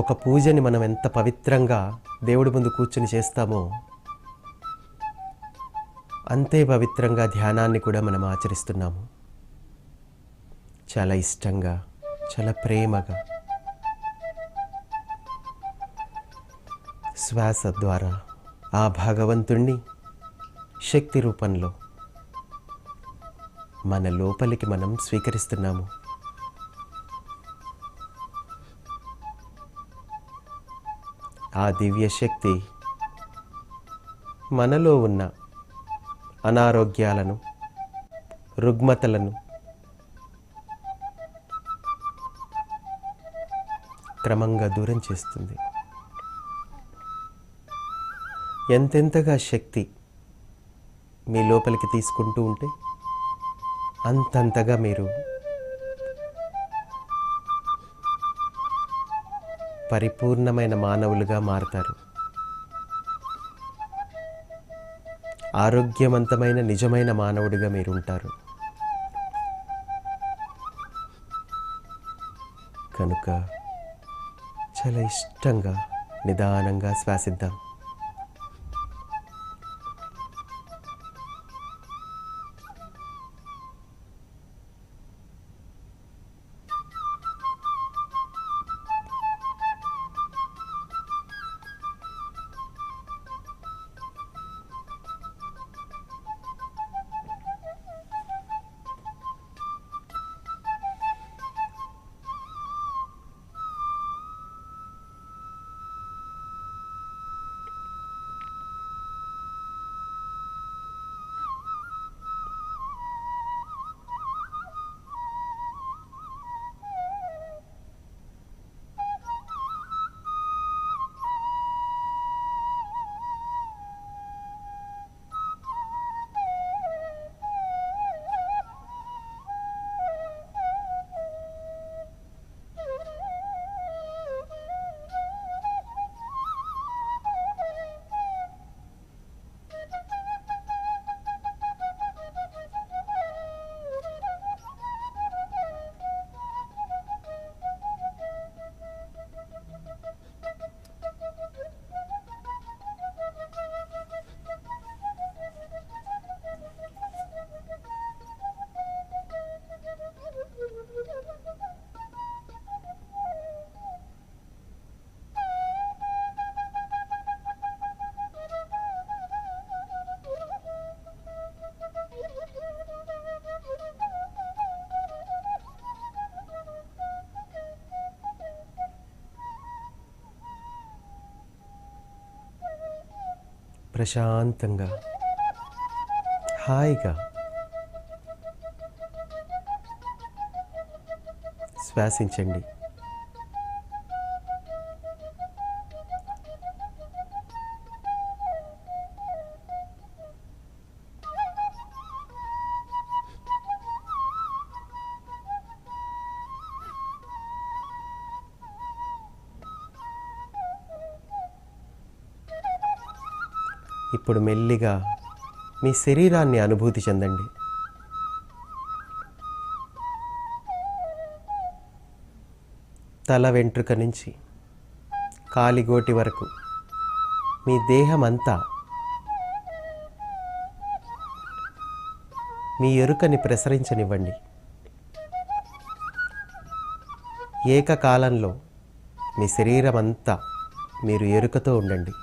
ఒక పూజని మనం ఎంత పవిత్రంగా దేవుడి ముందు కూర్చుని చేస్తామో అంతే పవిత్రంగా ధ్యానాన్ని కూడా మనం ఆచరిస్తున్నాము. చాలా ఇష్టంగా, చాలా ప్రేమగా శ్వాస ద్వారా ఆ భగవంతుణ్ణి శక్తి రూపంలో మన లోపలికి మనం స్వీకరిస్తున్నాము. ఆ దివ్య శక్తి మనలో ఉన్న అనారోగ్యాలను, రుగ్మతలను క్రమంగా దూరం చేస్తుంది. ఎంతెంతగా శక్తి మీ లోపలికి తీసుకుంటూ ఉంటే అంతంతగా మీరు పరిపూర్ణమైన మానవులుగా మారతారు. ఆరోగ్యవంతమైన నిజమైన మానవుడిగా మీరు ఉంటారు. కనుక చాలా ఇష్టంగా నిదానంగా శ్వాసిద్దాం. ప్రశాంతంగా, హాయిగా శ్వాసించండి. ఇప్పుడు మెల్లిగా మీ శరీరాన్ని అనుభూతి చెందండి. తల వెంట్రుక నుంచి కాలిగోటి వరకు మీ దేహమంతా మీ ఎరుకని ప్రసరించనివ్వండి. ఏకకాలంలో మీ శరీరమంతా మీరు ఎరుకతో ఉండండి.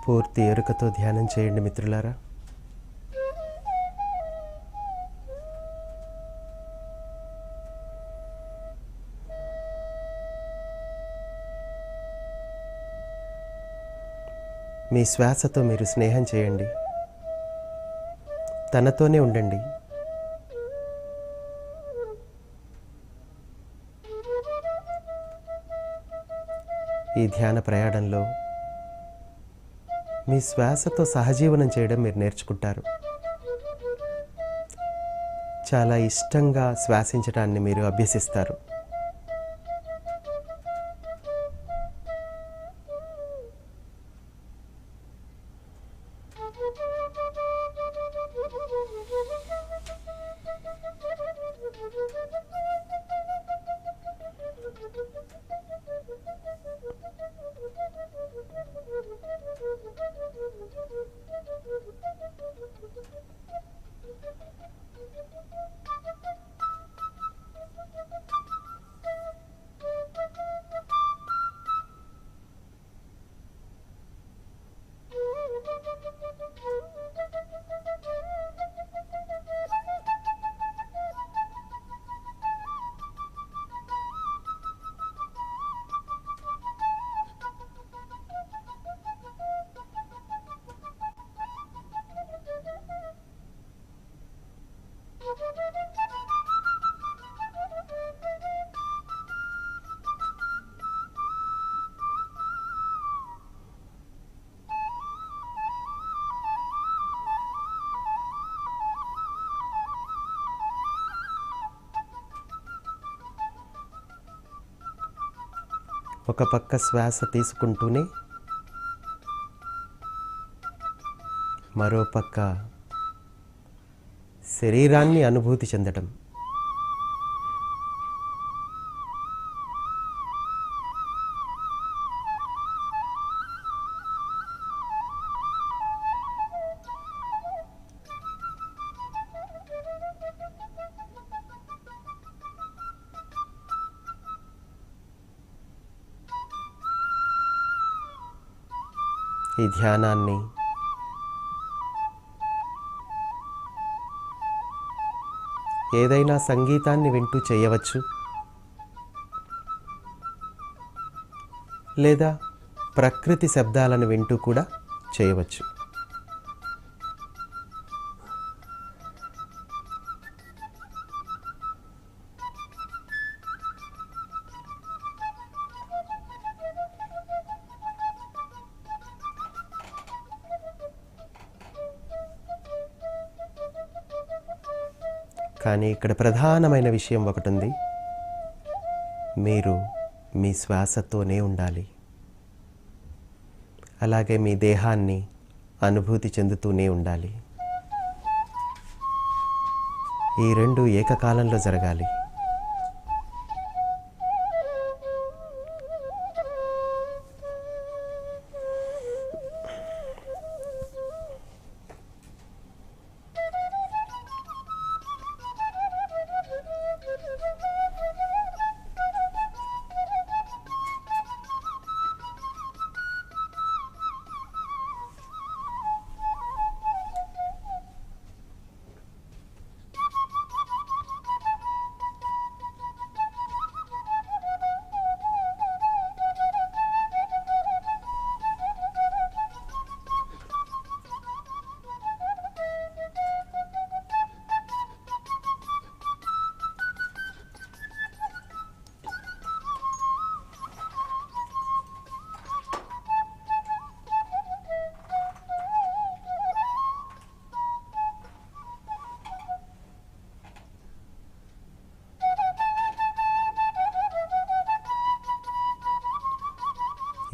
పూర్తి ఎరుకతో ధ్యానం చేయండి మిత్రులారా. మీ శ్వాసతో మీరు స్నేహం చేయండి. తనతోనే ఉండండి. ఈ ధ్యాన ప్రయాణంలో మీ శ్వాసతో సహజీవనం చేయడం మీరు నేర్చుకుంటారు. చాలా ఇష్టంగా శ్వాసించడాన్ని మీరు అభ్యసిస్తారు. ఒక పక్క శ్వాస తీసుకుంటూనే మరో పక్క శరీరాన్ని అనుభూతి చెందడం. ఈ ధ్యానాన్ని ఏదైనా సంగీతాన్ని వింటూ చేయవచ్చు, లేదా ప్రకృతి శబ్దాలను వింటూ కూడా చేయవచ్చు. కానీ ఇక్కడ ప్రధానమైన విషయం ఒకటి ఉంది. మీరు మీ శ్వాసతోనే ఉండాలి. అలాగే మీ దేహాన్ని అనుభూతి చెందుతూనే ఉండాలి. ఈ రెండు ఏకకాలంలో జరగాలి.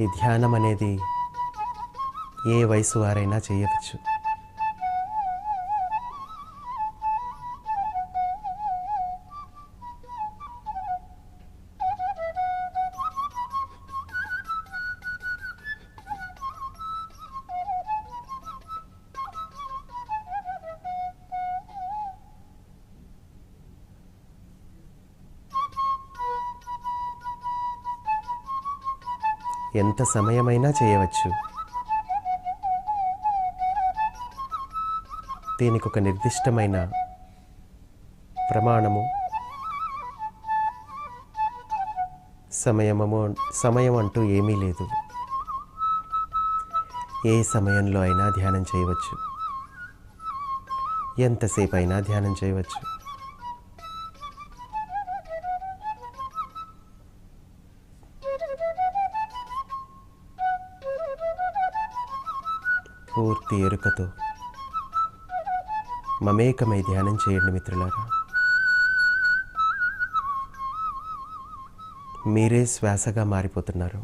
ఈ ధ్యానం అనేది ఏ వయసు వారైనా చేయవచ్చు. ఎంత సమయమైనా చేయవచ్చు. దీనికి ఒక నిర్దిష్టమైన ప్రమాణము, సమయం అంటూ ఏమీ లేదు. ఏ సమయంలో అయినా ధ్యానం చేయవచ్చు. ఎంతసేపు అయినా ధ్యానం చేయవచ్చు. పూర్తి ఎరుకతో మమేకమై ధ్యానం చేయండి మిత్రులారా. మీరే శ్వాసగా మారిపోతున్నారు.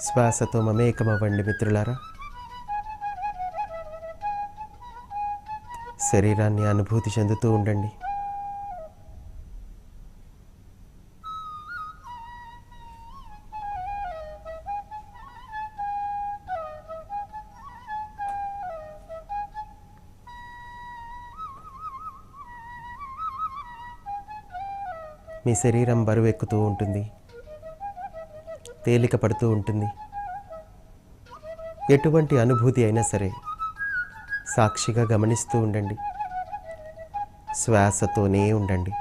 శ్వాసతో మమేకమవ్వండి మిత్రులారా. శరీరాన్ని అనుభూతి చెందుతూ ఉండండి. మీ శరీరం బరువెక్కుతూ ఉంటుంది, తేలిక పడుతూ ఉంటుంది. ఎటువంటి అనుభూతి అయినా సరే సాక్షిగా గమనిస్తూ ఉండండి. శ్వాసతోనే ఉండండి.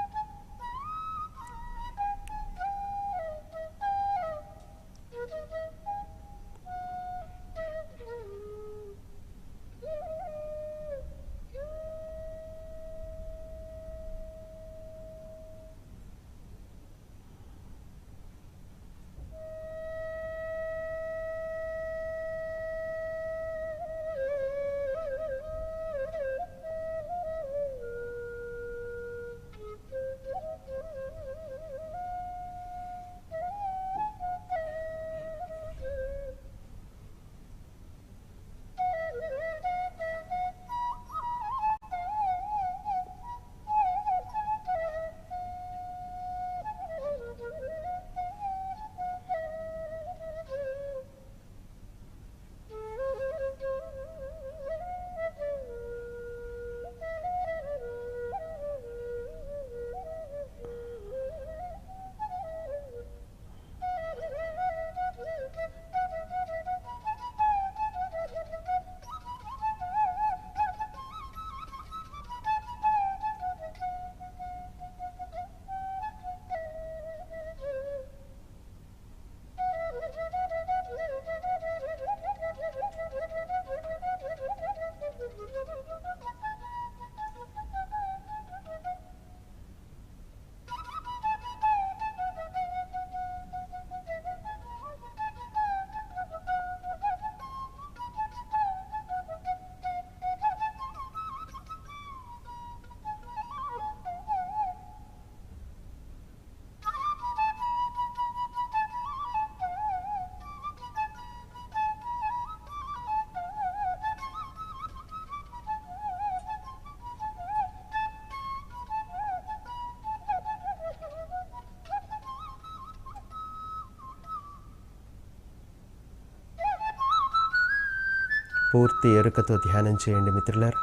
పూర్తి ఎరుకతో ధ్యానం చేయండి మిత్రులారా.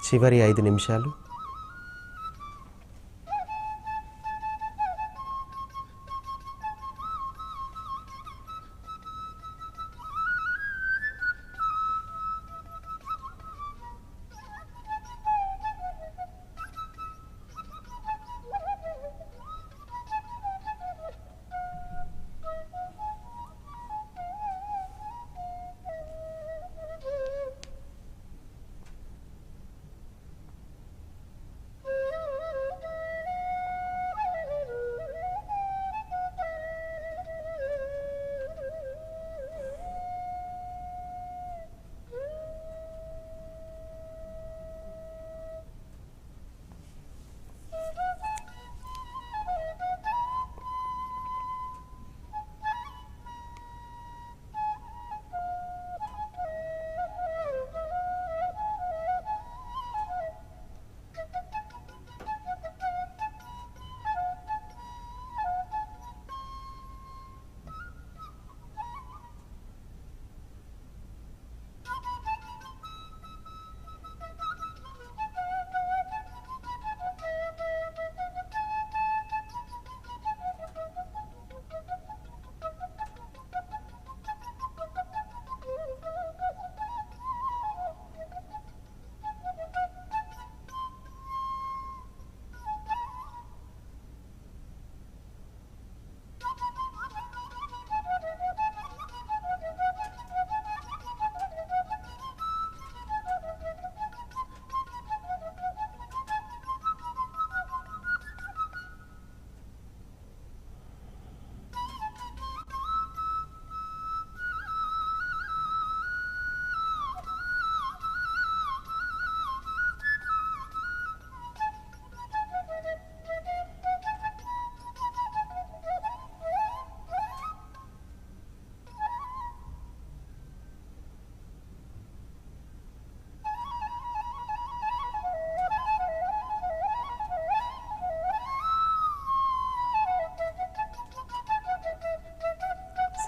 చివరి 5 నిమిషాలు.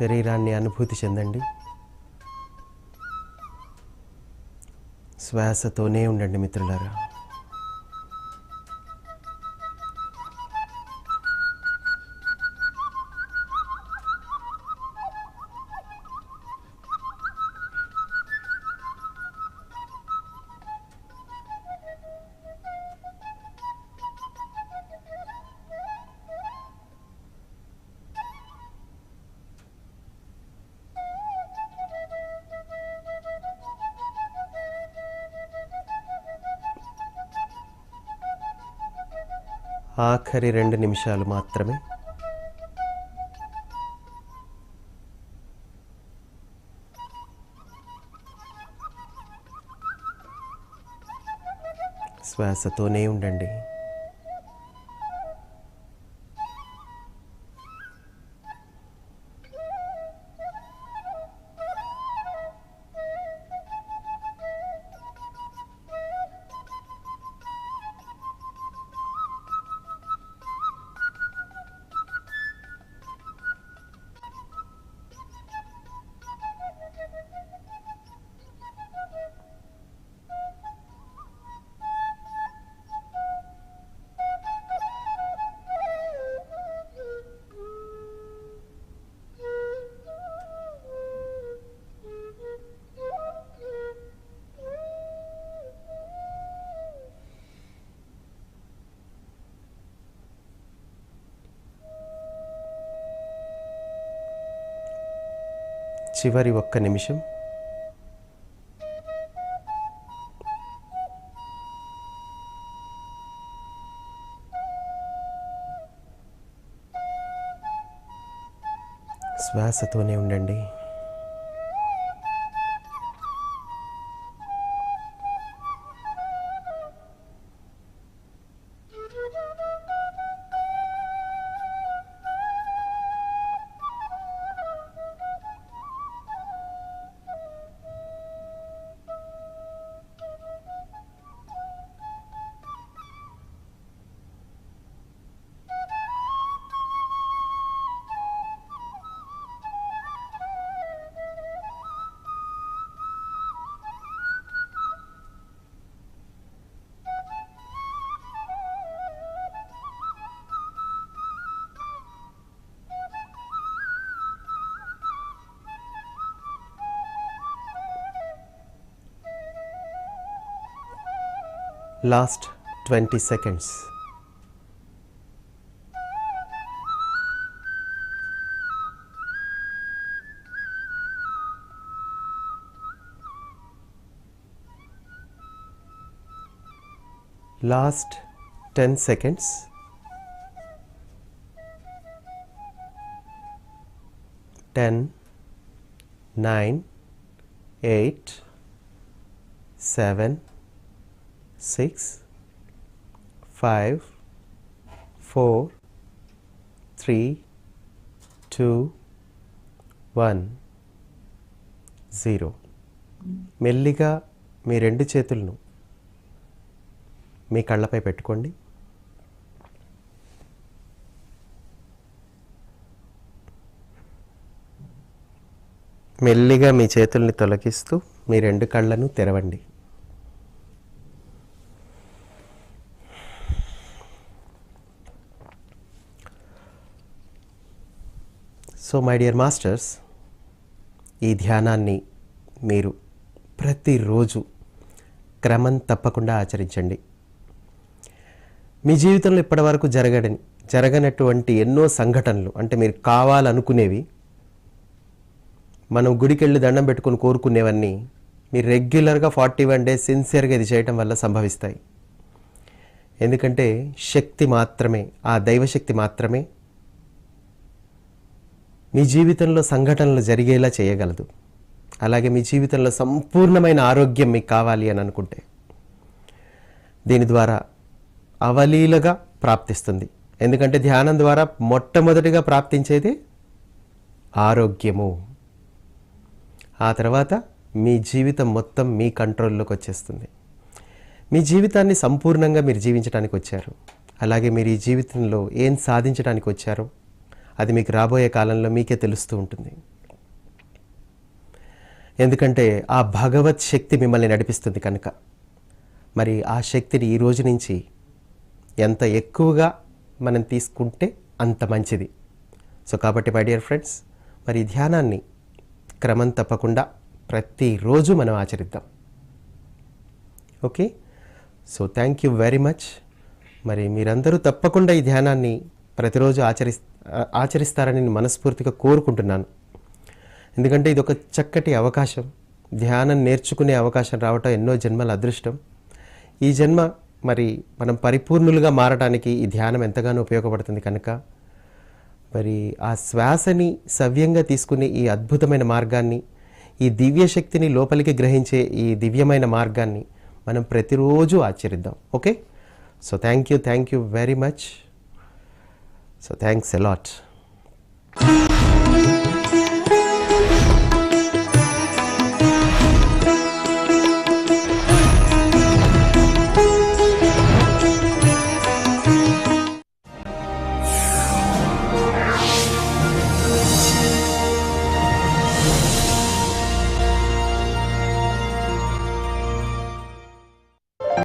శరీరాన్ని అనుభూతి చెందండి. శ్వాసతోనే ఉండండి మిత్రులారా. ఆఖరి 2 నిమిషాలు మాత్రమే. శ్వాసతోనే ఉండండి. చివరి 1 నిమిషం. శ్వాసతోనే ఉండండి. Last 20 seconds. Last 10 seconds. 10, 9, 8, 7, 6, 5, 4, 3, 2, 1, 0. మెల్లిగా మీ 2 చేతులను మీ కళ్ళపై పెట్టుకోండి. మెల్లిగా మీ చేతుల్ని తొలగిస్తూ మీ 2 కళ్ళను తెరవండి. సో మై డియర్ మాస్టర్స్, ఈ ధ్యానాన్ని మీరు ప్రతిరోజు క్రమం తప్పకుండా ఆచరించండి. మీ జీవితంలో ఇప్పటివరకు జరగనటువంటి ఎన్నో సంఘటనలు, అంటే మీరు కావాలనుకునేవి, మనం గుడికెళ్ళి దండం పెట్టుకుని కోరుకునేవన్నీ మీరు రెగ్యులర్గా 41 days సిన్సియర్గా ఇది చేయటం వల్ల సంభవిస్తాయి. ఎందుకంటే శక్తి మాత్రమే, ఆ దైవశక్తి మాత్రమే మీ జీవితంలో సంఘటనలు జరిగేలా చేయగలదు. అలాగే మీ జీవితంలో సంపూర్ణమైన ఆరోగ్యం మీకు కావాలి అని అనుకుంటే దీని ద్వారా అవలీలగా ప్రాప్తిస్తుంది. ఎందుకంటే ధ్యానం ద్వారా మొట్టమొదటిగా ప్రాప్తించేది ఆరోగ్యము. ఆ తర్వాత మీ జీవితం మొత్తం మీ కంట్రోల్లోకి వచ్చేస్తుంది. మీ జీవితాన్ని సంపూర్ణంగా మీరు జీవించడానికి వచ్చారు. అలాగే మీరు ఈ జీవితంలో ఏం సాధించడానికి వచ్చారో అది మీకు రాబోయే కాలంలో మీకే తెలుస్తూ ఉంటుంది. ఎందుకంటే ఆ భగవత్ శక్తి మిమ్మల్ని నడిపిస్తుంది కనుక. మరి ఆ శక్తిని ఈ రోజు నుంచి ఎంత ఎక్కువగా మనం తీసుకుంటే అంత మంచిది. సో కాబట్టి మై డియర్ ఫ్రెండ్స్, మరి ఈ ధ్యానాన్ని క్రమం తప్పకుండా ప్రతిరోజు మనం ఆచరిద్దాం. Okay, so thank you very much. మరి మీరందరూ తప్పకుండా ఈ ధ్యానాన్ని ప్రతిరోజు ఆచరిస్తారని నేను మనస్ఫూర్తిగా కోరుకుంటున్నాను. ఎందుకంటే ఇది ఒక చక్కటి అవకాశం. ధ్యానం నేర్చుకునే అవకాశం రావటం ఎన్నో జన్మల అదృష్టం. ఈ జన్మ మరి మనం పరిపూర్ణులుగా మారడానికి ఈ ధ్యానం ఎంతగానో ఉపయోగపడుతుంది కనుక మరి ఆ శ్వాసని సవ్యంగా తీసుకునే ఈ అద్భుతమైన మార్గాన్ని, ఈ దివ్య శక్తిని లోపలికి గ్రహించే ఈ దివ్యమైన మార్గాన్ని మనం ప్రతిరోజు ఆచరిద్దాం. Okay, so thank you very much. So thanks a lot.